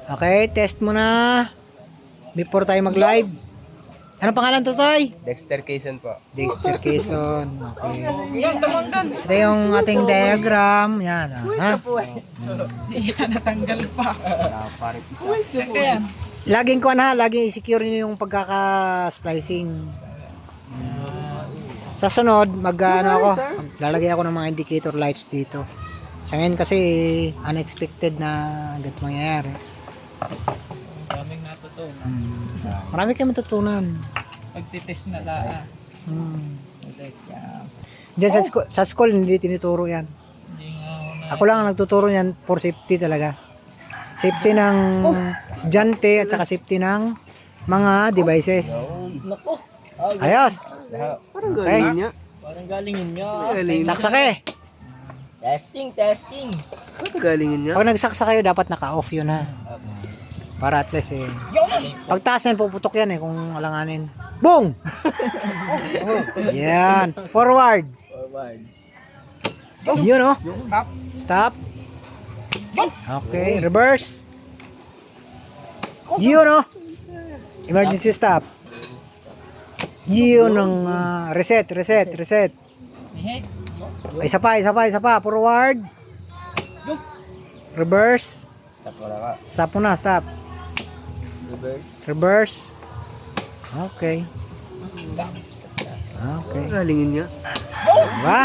Okay, test mo na. Before tayo mag-live. Anong pangalan to, Toy? Dexter Quezon po. Dexter Quezon. Okay. Ito yung ating diagram. Yan. Ha? Siya natanggal pa. Siya kaya. Laging ko na, laging i-secure nyo yung pagkaka-splicing. Sa sunod, lalagay ako ng mga indicator lights dito. Sa ngayon kasi, unexpected na agad mangyayari. Daming natutunan. Marami kayo matutunan. Pagtitest na laa. Like, Diyan sa school, hindi tinuturo yan. hindi nga ako na. Ako lang ang nagtuturo yan for safety talaga. Safety ng estudyante at saka safety ng mga devices. Nako. Ayos. Parang Okay. niya. Parang galingin niya. Saksake. Testing. Parang galingin niya. Pag nagsaksa kayo, dapat naka-off yun ha. Para at least pag taas yan, puputok yan kung alanganin. Boom! Yan. Forward. Yun Stop. Stop. Okay. Reverse. Yun emergency stop. Yun ang reset. Hit. Isa pa. Forward. Reverse. Stop wala ka. Stop muna, stop. Reverse. Okay. Okay. Galingin niya. Diba?